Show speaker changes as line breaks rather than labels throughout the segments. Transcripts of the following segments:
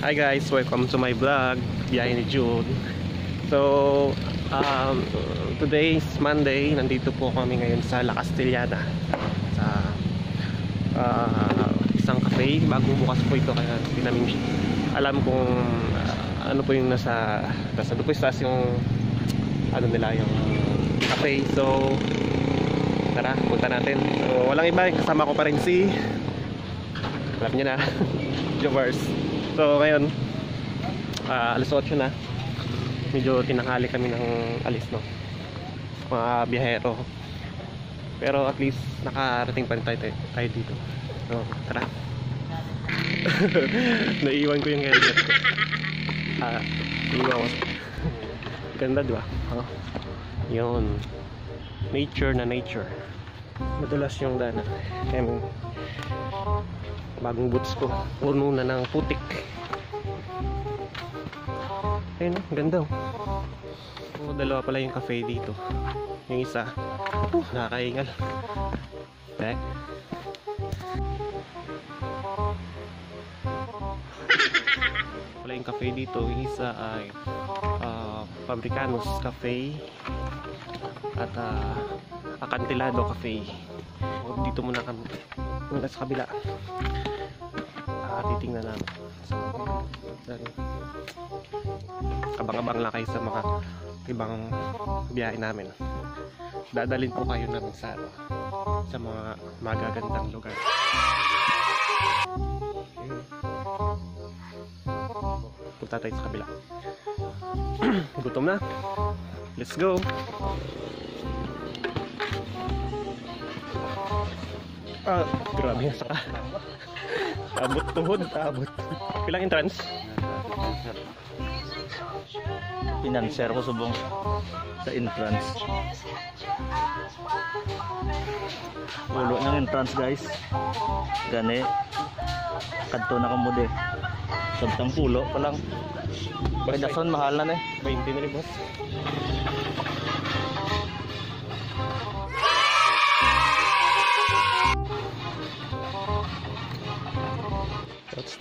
Hi guys, welcome to my vlog, biyahe ni Jude. So, today is Monday. Nandito po kami ngayon sa La Castellana, sa isang cafe. Bagong bukas po ito, kaya hindi namin alam kung ano po yung nasa doon po taas yung ano nila, yung cafe. So, tara, punta natin. So, walang iba, kasama ko pa rin si, alam niyo na, Jovers. So ngayon, alas 8 na. Medyo tinanghali kami ng alis, no, mga biyahero. Pero at least nakarating pa rin tayo dito. So tara. Naiiwan ko yung helmet ko. Iiwan ko. Ganda, diba? Yun, nature na nature. Madulas yung daan. Kaya bagong boots ko, puno na ng putik. Ayun, ganda. Dalawa pala yung cafe dito. Yung isa, nakakaingal. Wala yung cafe dito. Yung isa ay Fabricanos Cafe at Acantilado Cafe. Dito muna kami sa kabila. Titingnan namin. So, abang-abang lang kayo sa mga ibang biyahe namin. Dadalhin po kayo namin sa mga magagandang lugar. Punta tayo sa kabila. Gutom na. Let's go. Grabe yung saka. Abot tuhod, abot. Pilang entrance?
Pinanser ko subong sa entrance. Ulo ng entrance, guys. Gani. Kadto na kamude. Sabtang pulo pa lang. Pagdason mahal na
20 na rin, boss.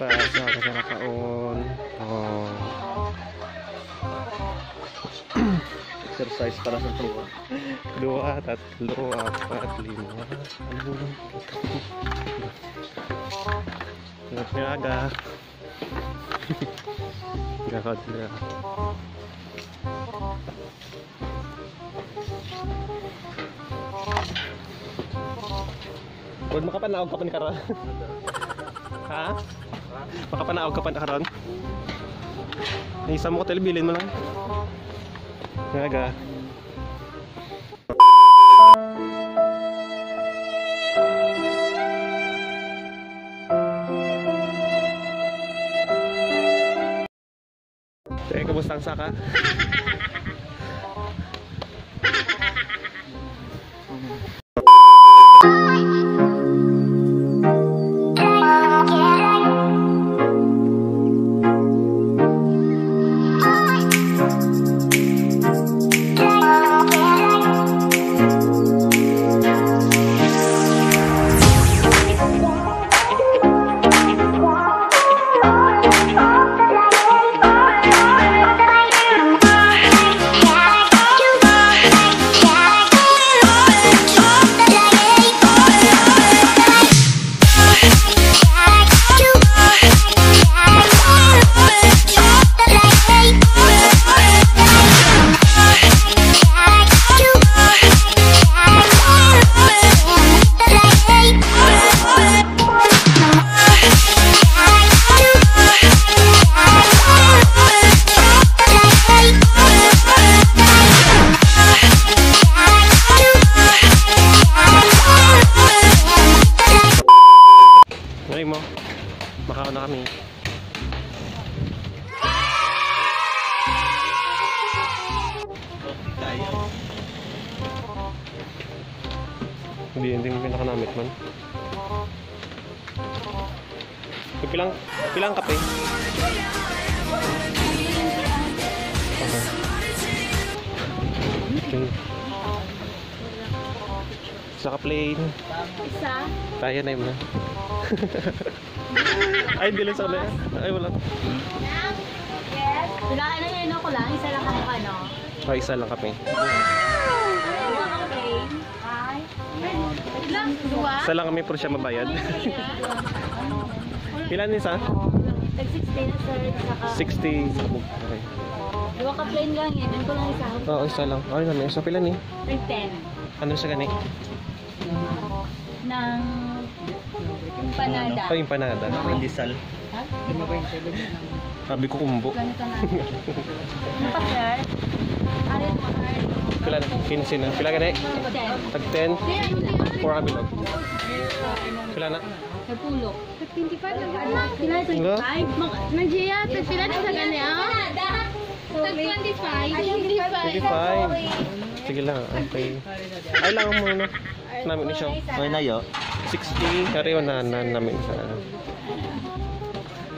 Sa kaon.
Exercise para sa tuwa.
2, 3, 4, 5. Nagnaga. Gakad na. Huwag makapanaog ka pa ni Karon. Ha? Makapanaog ka pa ni Karon? Isa mo ko telebilin mo lang. Naga. Kamusta ang saka? Makaon na kami. Hindi mo pinakanamit man. Pilang kape? Okay. Sa ka-plane.
Isa.
Kaya na yun na. Ay, hindi lang sa ano yan. Ay, wala.
Wala na yun ako lang, isa lang ako ano.
Oh, isa lang kami.
Dua ka plane. Ay. Ilang? Dua?
Isa lang kami pero siya mabayad. Ilan isa?
Tag 60 na sir, saka
60. Okay.
dua ka plane lang yan, yun ko lang isa.
Oo, isa lang. Ay, namin. Isa pila ni?
Tag 10.
Ano siya gani?
Ng empanada.
Oh, empanada.
Pandesal.
Ha?
Sabi ko kumbo.
Ganito na. Ano pa sir? Alit pa sir.
Pila na? 15 na. Pila gani?
Tag
Tag
10.
10. 4 kabilog. Pila na?
Sa pulo.
25 lang ba?
Sila
Ano?
25?
Nandiya, pila na sa ganyan. Tag 25.
25. Sige lang. Okay. Ay lang mo na. Namin ni siya.
Okay na yo.
60. Kariyo na namin sa ano.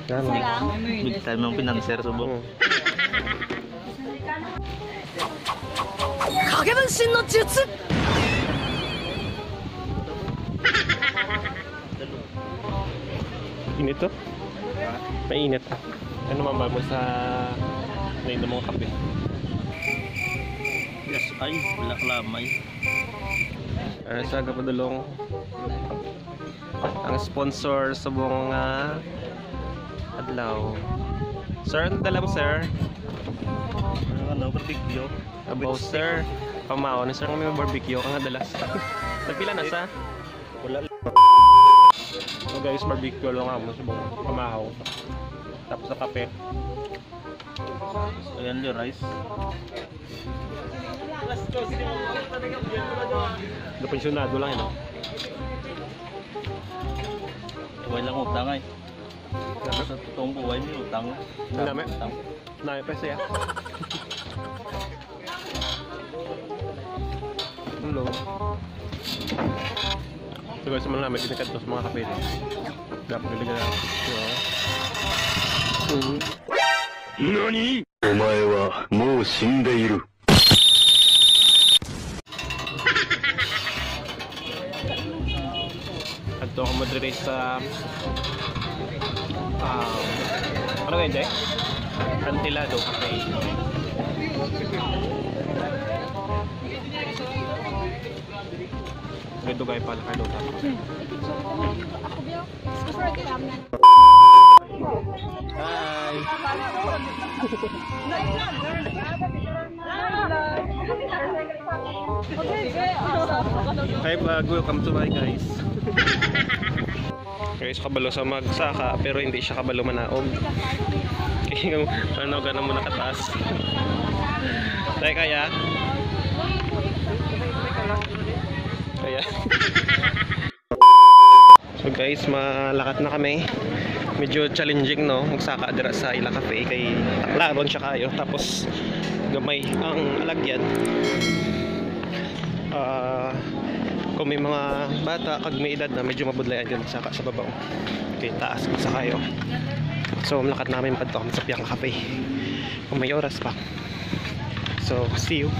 Namin.
Big time ng pinanser subok.
Hmm. Init to? Mainit. Ano mamba mo sa nainom mong kape?
Yes, ay, wala lamay.
Sa Gapadulong ang sponsor sa buong adlaw. Sir, ano dala mo sir?
Ano, barbecue.
Abaw sir. Pamao na sir kami barbecue ka nga dalas. Nagpila na sa?
Wala.
So guys, barbecue lang ako sa buong pamahaw. Tapos sa kape.
Ayan yung rice.
Pensyonado lang yun.
Huwag lang utang ay. Tapos sa totoong buhay may utang.
Ang dami.
Utang.
Nami pa siya. Hello. So guys, mga namin dinakad to sa mga kape. Dapat niliga na.
NANI?! お前はもう死んでいる。
Adto ako madre sa ano kayo dyan? Antilado Cafe. Ganito kayo pala kayo tapos. Hi! Hi vlog, welcome to my guys. Guys, kabalo sa magsaka pero hindi siya kabalo manaog. Kaya ano ganun mo nakataas. Tayo kaya? Kaya. So guys, malakat na kami. Medyo challenging no, magsaka dira sa Ila Cafe kay taklaron siya kayo tapos gamay ang alagyan. Kung may mga bata kag may edad na medyo mabudlayan din magsaka sa babaw. Okay, taas sa kayo. So malakat namin padto kami sa Piang Cafe. Kung may oras pa. So see you.